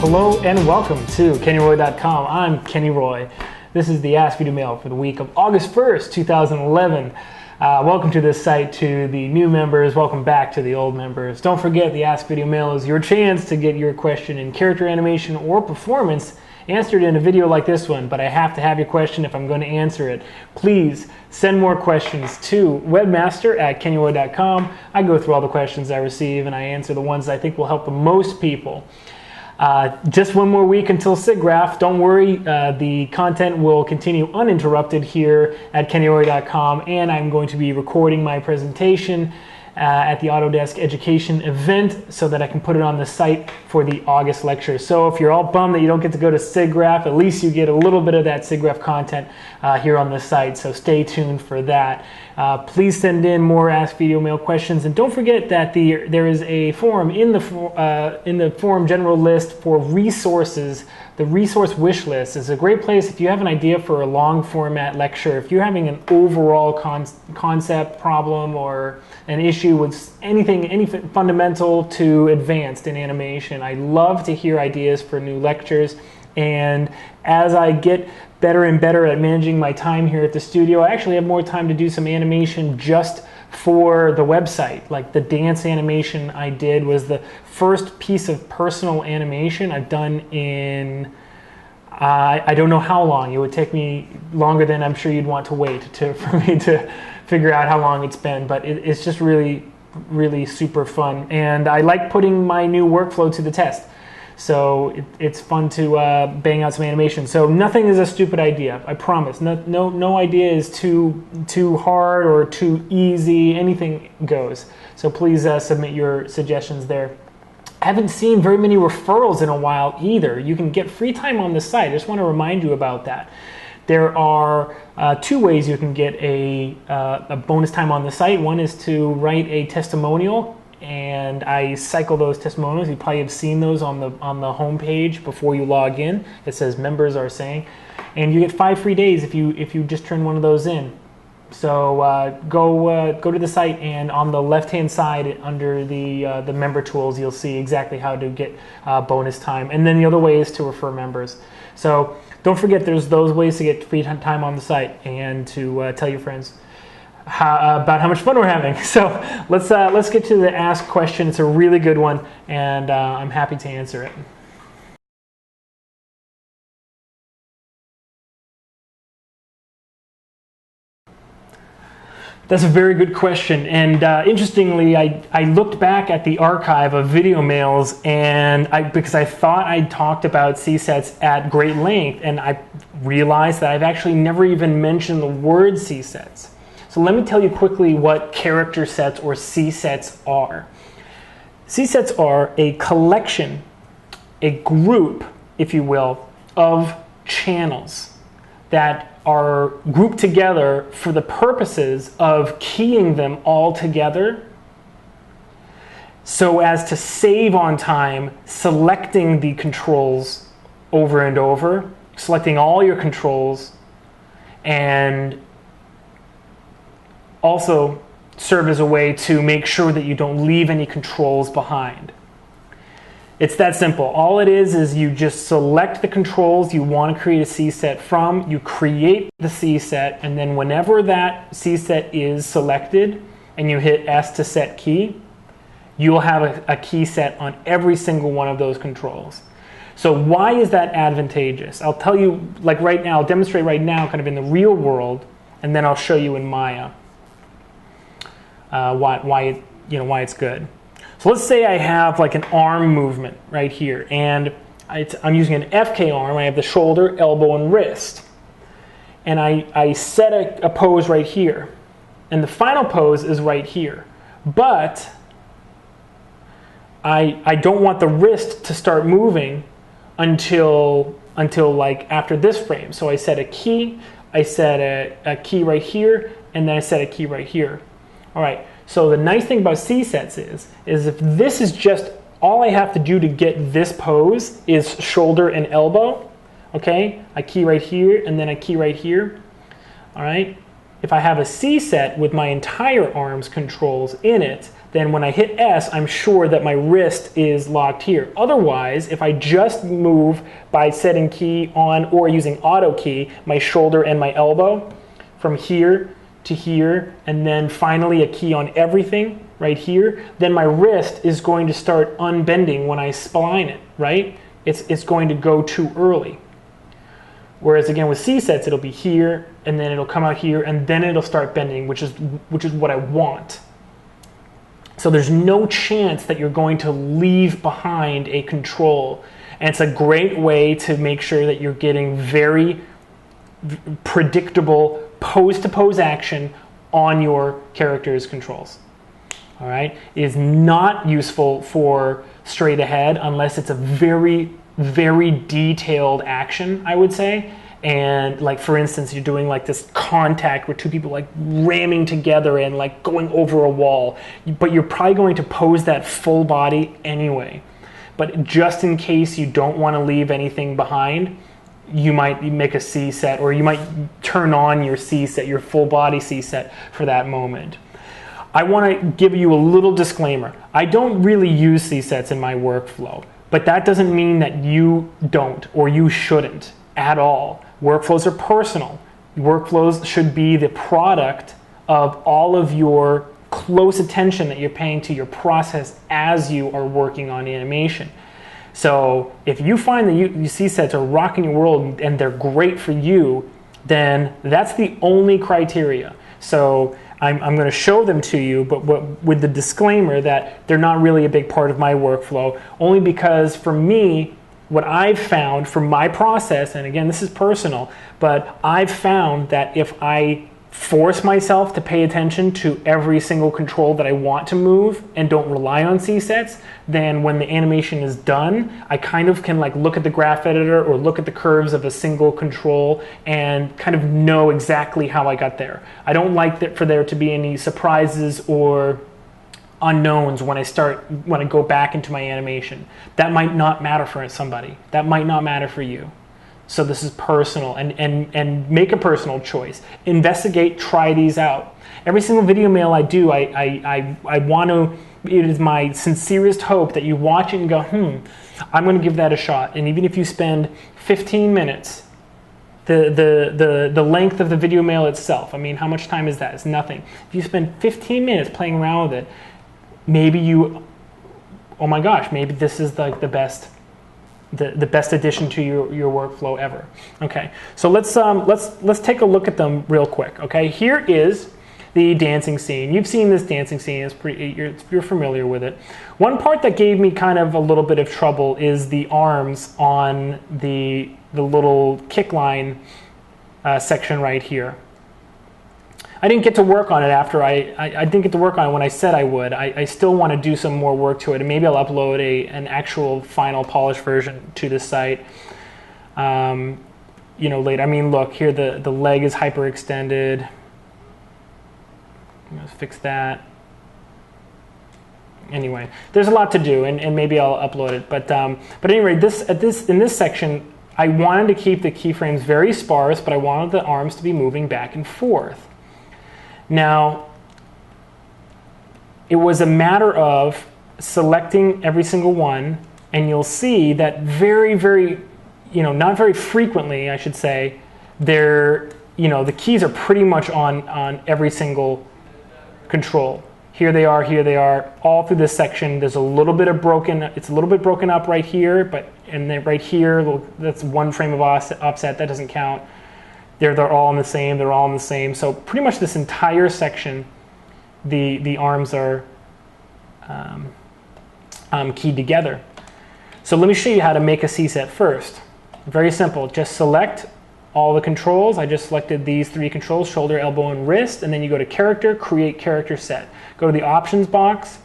Hello and welcome to KennyRoy.com. I'm Kenny Roy. This is the Ask Video Mail for the week of August 1st, 2011. Welcome to this site to the new members. Welcome back to the old members. Don't forget, the Ask Video Mail is your chance to get your question in character animation or performance answered in a video like this one, but I have to have your question if I'm going to answer it. Please send more questions to webmaster@kennyroy.com. I go through all the questions I receive and I answer the ones I think will help the most people. Just one more week until SIGGRAPH. Don't worry, the content will continue uninterrupted here at KennyRoy.com, and I'm going to be recording my presentation at the Autodesk Education event so that I can put it on the site for the August lecture. So if you're all bummed that you don't get to go to SIGGRAPH, at least you get a little bit of that SIGGRAPH content here on the site, so stay tuned for that. Please send in more Ask Video Mail questions, and don't forget that there is a forum in the forum general list for resources. The resource wish list is a great place if you have an idea for a long format lecture, if you're having an overall concept problem or an issue with anything fundamental to advanced in animation. I love to hear ideas for new lectures, and as I get better and better at managing my time here at the studio, I actually have more time to do some animation just for the website. Like the dance animation I did was the first piece of personal animation I've done in I don't know how long. It would take me longer than I'm sure you'd want to wait for me to figure out how long it's been, but it's just really super fun, and I like putting my new workflow to the test. So it's fun to bang out some animation. So nothing is a stupid idea, I promise. No idea is too hard or too easy. Anything goes. So please submit your suggestions there. I haven't seen very many referrals in a while either. You can get free time on the site. I just want to remind you about that. There are two ways you can get a bonus time on the site. One is to write a testimonial, and I cycle those testimonials. You probably have seen those on the home page before you log in. It says members are saying, and you get 5 free days if you just turn one of those in. So go to the site, and on the left-hand side under the member tools, you'll see exactly how to get bonus time. And then the other way is to refer members. So don't forget, there's those ways to get free time on the site and to tell your friends about how much fun we're having. So let's get to the ask question. It's a really good one, and I'm happy to answer it. That's a very good question, and interestingly, I looked back at the archive of video mails, and because I thought I'd talked about C-sets at great length, and I realized that I've actually never even mentioned the word C-sets. So let me tell you quickly what character sets or C-sets are. C-sets are a collection, a group, if you will, of channels that are grouped together for the purposes of keying them all together so as to save on time selecting the controls over and over, selecting all your controls, and also serve as a way to make sure that you don't leave any controls behind. It's that simple. All it is you just select the controls you want to create a C-set from, you create the C-set, and then whenever that C-set is selected and you hit S to set key, you will have a key set on every single one of those controls. So why is that advantageous? I'll tell you, like right now, I'll demonstrate right now kind of in the real world, and then I'll show you in Maya why it's good. So let's say I have like an arm movement right here, and I'm using an FK arm. I have the shoulder, elbow, and wrist. And I set a pose right here. And the final pose is right here. But I don't want the wrist to start moving until like after this frame. So I set a key, I set a key right here, and then I set a key right here. All right. So the nice thing about C-sets is if this is just all I have to do to get this pose is shoulder and elbow, okay? I key right here and then I key right here, all right? If I have a C-set with my entire arm's controls in it, then when I hit S, I'm sure that my wrist is locked here. Otherwise, if I just move by setting key on or using auto key, my shoulder and my elbow from here to here, and then finally a key on everything right here, then my wrist is going to start unbending when I spline it, right? It's going to go too early. Whereas again with C sets, it'll be here, and then it'll come out here, and then it'll start bending, which is what I want. So there's no chance that you're going to leave behind a control. And it's a great way to make sure that you're getting very predictable pose-to-pose action on your character's controls. All right? It is not useful for straight ahead unless it's a very, very detailed action, I would say. And like, for instance, you're doing like this contact where two people like ramming together and like going over a wall, but you're probably going to pose that full body anyway. But just in case you don't want to leave anything behind, you might make a C set, or you might turn on your C set, your full body C set for that moment. I want to give you a little disclaimer. I don't really use C sets in my workflow, but that doesn't mean that you don't or you shouldn't at all. Workflows are personal. Workflows should be the product of all of your close attention that you're paying to your process as you are working on animation. So if you find that your C sets are rocking your world and they're great for you, then that's the only criteria. So I'm going to show them to you, but with the disclaimer that they're not really a big part of my workflow, only because for me, what I've found from my process, and again, this is personal, but I've found that if I force myself to pay attention to every single control that I want to move and don't rely on C sets, then when the animation is done, I kind of can like look at the graph editor or look at the curves of a single control and kind of know exactly how I got there. I don't like that for there to be any surprises or unknowns when I go back into my animation. That might not matter for somebody. That might not matter for you. So this is personal, and make a personal choice. Investigate, try these out. Every single video mail I do, I want to, it is my sincerest hope that you watch it and go, I'm going to give that a shot. And even if you spend 15 minutes, the length of the video mail itself, I mean, how much time is that? It's nothing. If you spend 15 minutes playing around with it, maybe you, oh my gosh, maybe this is like the best addition to your workflow ever. Okay, so let's take a look at them real quick. Okay, here is the dancing scene. You've seen this dancing scene. It's pretty, you're familiar with it. One part that gave me kind of a little bit of trouble is the arms on the little kick line section right here. I didn't get to work on it after I didn't get to work on it when I said I would. I still want to do some more work to it, and maybe I'll upload an actual final polished version to this site. You know, later. I mean, look here, the leg is hyperextended. Let's fix that. Anyway, there's a lot to do, and maybe I'll upload it. But anyway, in this section, I wanted to keep the keyframes very sparse, but I wanted the arms to be moving back and forth. Now, it was a matter of selecting every single one, and you'll see that very, very, not very frequently, I should say, the keys are pretty much on every single control. Here they are, all through this section. There's a little bit of it's a little bit broken up right here, and then right here, that's one frame of offset, that doesn't count. They're all in the same, So pretty much this entire section, the arms are keyed together. So let me show you how to make a C set first. Very simple, just select all the controls. I just selected these three controls, shoulder, elbow, and wrist, and then you go to character, create character set. Go to the options box.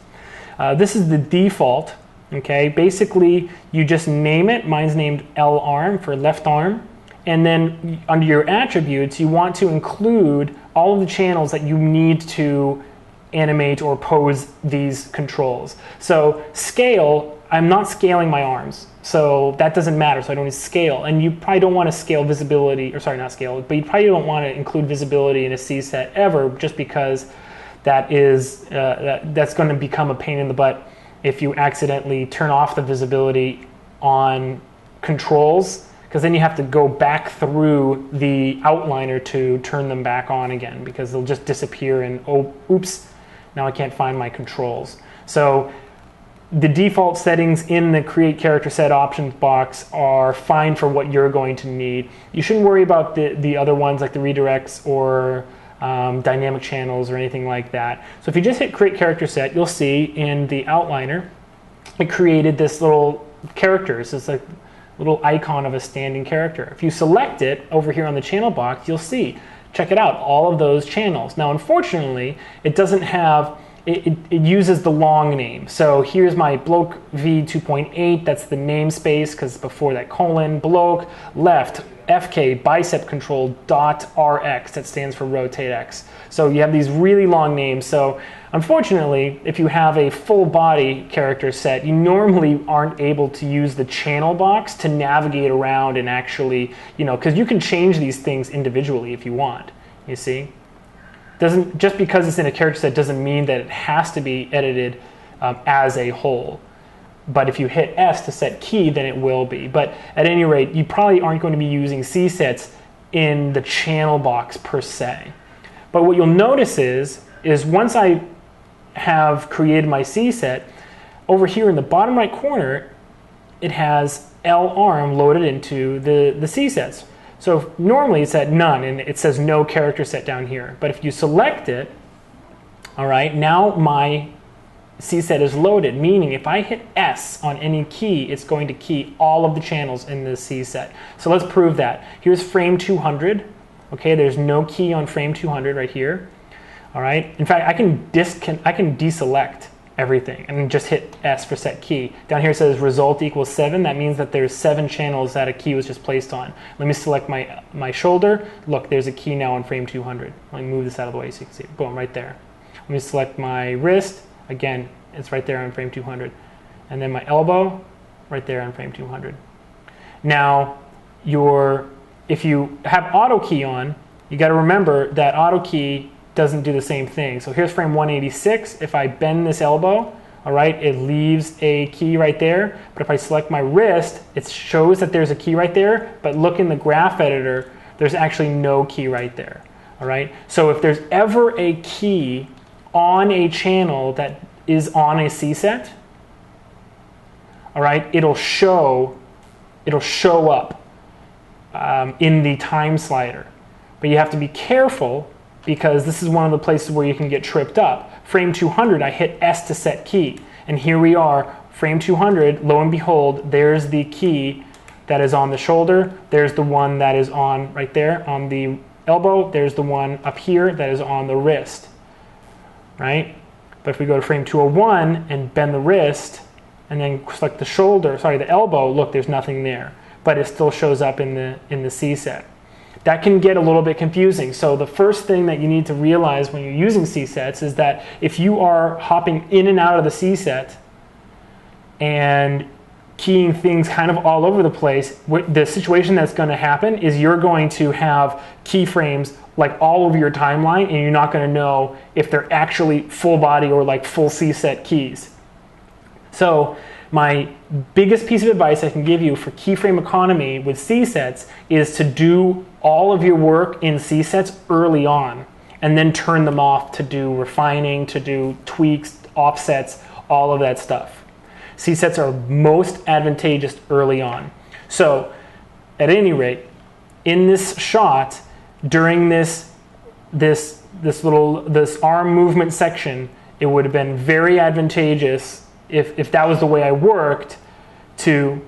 This is the default, okay? Basically, you just name it. Mine's named L arm for left arm. And then under your attributes, you want to include all of the channels that you need to animate or pose these controls. So scale, I'm not scaling my arms, so that doesn't matter, so I don't need scale. And you probably don't want to scale visibility, or sorry, not scale, but you probably don't want to include visibility in a C set ever, just because that's going to become a pain in the butt if you accidentally turn off the visibility on controls, because then you have to go back through the outliner to turn them back on again, because they'll just disappear and, oh, oops, now I can't find my controls. So the default settings in the Create Character Set options box are fine for what you're going to need. You shouldn't worry about the other ones like the redirects or dynamic channels or anything like that. So if you just hit Create Character Set, you'll see in the outliner, it created this little characters. It's like a little icon of a standing character. If you select it over here on the channel box, you'll see, check it out, all of those channels. Now, unfortunately, it doesn't have, it uses the long name. So here's my bloke V2.8, that's the namespace, because before that colon, bloke, left, FK, bicep control, .rx, that stands for rotate X. So you have these really long names. So unfortunately, if you have a full body character set, you normally aren't able to use the channel box to navigate around and actually, because you can change these things individually if you want, you see? Just because it's in a character set doesn't mean that it has to be edited as a whole. But if you hit S to set key, then it will be. But at any rate, you probably aren't going to be using C-sets in the channel box per se. But what you'll notice is once I have created my C-set, over here in the bottom right corner, it has L-arm loaded into the C-sets. So normally it's at none, and it says no character set down here. But if you select it, all right, now my C-set is loaded, meaning if I hit S on any key, it's going to key all of the channels in the C-set. So let's prove that. Here's frame 200. Okay, there's no key on frame 200 right here. All right. In fact, I can deselect everything and just hit S for set key. Down here it says result equals 7. That means that there's 7 channels that a key was just placed on. Let me select my shoulder. Look, there's a key now on frame 200. Let me move this out of the way so you can see it. Boom, right there. Let me select my wrist. Again, it's right there on frame 200. And then my elbow, right there on frame 200. Now, if you have auto key on, you got to remember that auto key doesn't do the same thing. So here's frame 186. If I bend this elbow, all right, it leaves a key right there. But if I select my wrist, it shows that there's a key right there. But look in the graph editor, there's actually no key right there. All right. So if there's ever a key on a channel that is on a C-set, all right, it'll show up in the time slider. But you have to be careful, because this is one of the places where you can get tripped up. Frame 200, I hit S to set key. And here we are, frame 200, lo and behold, there's the key that is on the shoulder. There's the one that is on right there on the elbow. There's the one up here that is on the wrist, right? But if we go to frame 201 and bend the wrist and then select the shoulder, the elbow, look, there's nothing there. But it still shows up in the C-set. That can get a little bit confusing. So the first thing that you need to realize when you're using C-sets is that if you are hopping in and out of the C-set and keying things kind of all over the place, the situation that's going to happen is you're going to have keyframes like all over your timeline, and you're not going to know if they're actually full body or like full C-set keys. So my biggest piece of advice I can give you for keyframe economy with C-sets is to do all of your work in C-sets early on, and then turn them off to do refining, to do tweaks, offsets, all of that stuff. C-sets are most advantageous early on. So at any rate, in this shot, during this arm movement section, it would have been very advantageous if that was the way I worked, to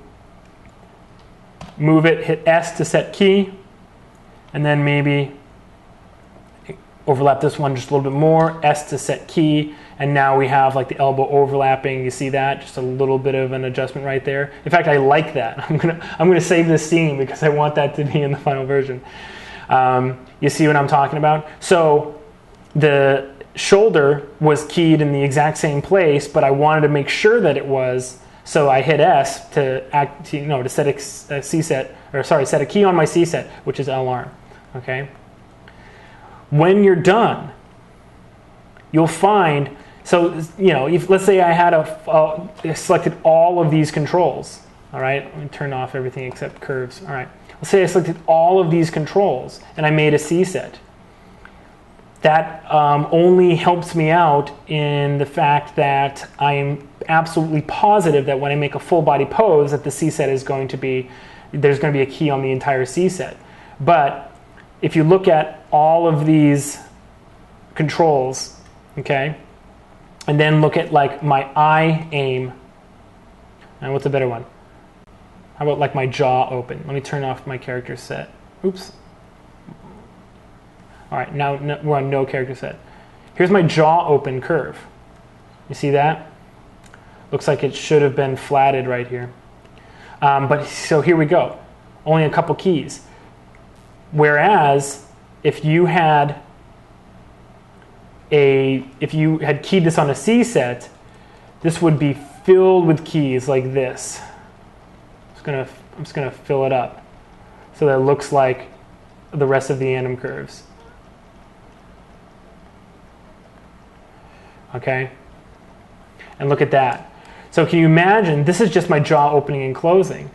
move it, hit S to set key, and then maybe overlap this one just a little bit more, S to set key, and now we have like the elbow overlapping. You see that? Just a little bit of an adjustment right there. In fact, I like that. I'm gonna save this scene because I want that to be in the final version. You see what I'm talking about? So the shoulder was keyed in the exact same place, but I wanted to make sure that it was. So I hit S to set a C-set, or sorry, set a key on my C-set, which is L-arm. Okay. When you're done, you'll find, so, you know, if let's say I had selected all of these controls, all right, let me turn off everything except curves, all right. Let's say I selected all of these controls and I made a C-set. That only helps me out in the fact that I'm absolutely positive that when I make a full body pose that the C-set is going to be, there's going to be a key on the entire C-set. But if you look at all of these controls, okay, and then look at like my eye aim, and what's a better one? How about like my jaw open? Let me turn off my character set. Oops. All right, now we're on no character set. Here's my jaw open curve. You see that? Looks like it should have been flatted right here. But so here we go. Only a couple keys. Whereas if you had keyed this on a C set, this would be filled with keys like this. I'm just gonna fill it up so that it looks like the rest of the anim curves. Okay? And look at that. So can you imagine, this is just my jaw opening and closing.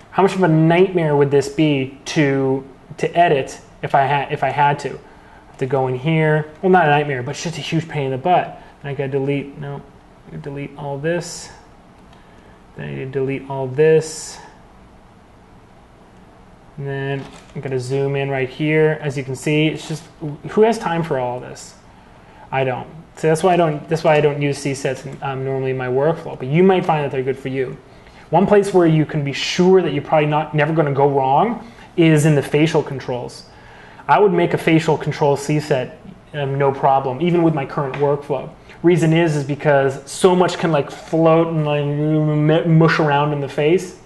How much of a nightmare would this be to edit if I had to? I have to go in here. Well, not a nightmare, but it's just a huge pain in the butt. And I gotta delete, no, I gotta delete all this. Then I need to delete all this. And then I'm gonna zoom in right here. As you can see, it's just, who has time for all this? I don't. So that's why I don't use C-sets normally in my workflow, but you might find that they're good for you. One place where you can be sure that you're probably never going to go wrong is in the facial controls. I would make a facial control C-set no problem, even with my current workflow. Reason is because so much can like float and like mush around in the face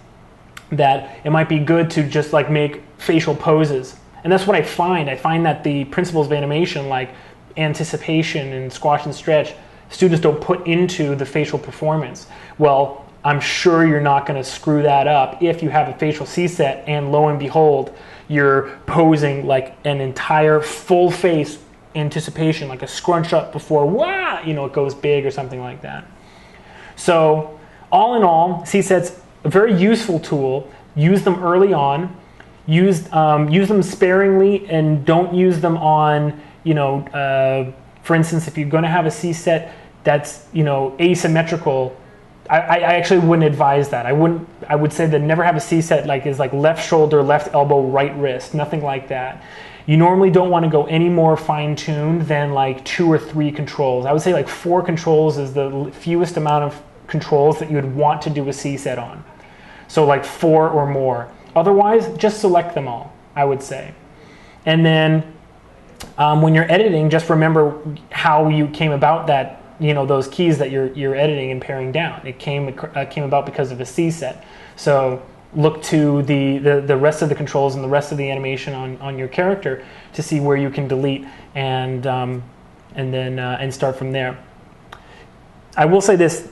that it might be good to just like make facial poses. And that's what I find. I find that the principles of animation, like anticipation and squash and stretch, students don't put into the facial performance. Well, I'm sure you're not going to screw that up if you have a facial C-set and lo and behold, you're posing like an entire full face anticipation, like a scrunch up before, wah, you know, it goes big or something like that. So all in all, C-sets, a very useful tool. Use them early on. Use them sparingly and don't use them on, you know, for instance, if you're going to have a C-set that's, you know, asymmetrical, I actually wouldn't advise that. I would say that never have a C-set like is like left shoulder, left elbow, right wrist, nothing like that. You normally don't want to go any more fine-tuned than like 2 or 3 controls. I would say like 4 controls is the fewest amount of controls that you would want to do a C-set on. So like 4 or more. Otherwise, just select them all, I would say. And then when you're editing, just remember how you came about that, you know, those keys that you're editing and paring down. It came about because of a C-set. So look to the rest of the controls and the rest of the animation on your character to see where you can delete and start from there. I will say this.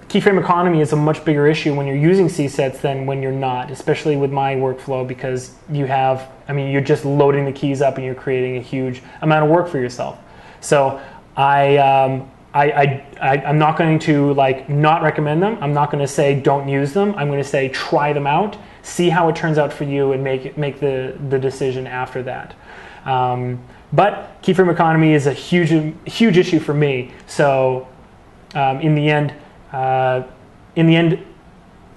Keyframe economy is a much bigger issue when you're using C-sets than when you're not, especially with my workflow, because you have, I mean, you're just loading the keys up and you're creating a huge amount of work for yourself. So I'm not going to like not recommend them. I'm not going to say don't use them. I'm going to say try them out, see how it turns out for you, and make the decision after that. But keyframe economy is a huge issue for me. So in the end,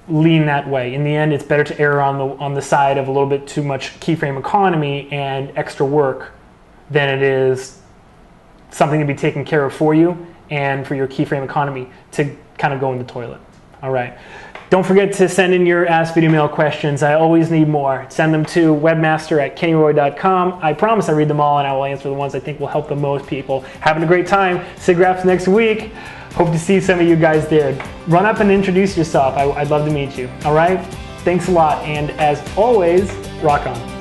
lean that way. In the end, it's better to err on the side of a little bit too much keyframe economy and extra work than it is something to be taken care of for you and for your keyframe economy to kind of go in the toilet. All right. Don't forget to send in your Ask Video Mail questions. I always need more. Send them to webmaster@kennyroy.com. I promise I read them all and I will answer the ones I think will help the most people. Having a great time. SIGGRAPHs next week. Hope to see some of you guys there. Run up and introduce yourself. I'd love to meet you. All right? Thanks a lot. And as always, rock on.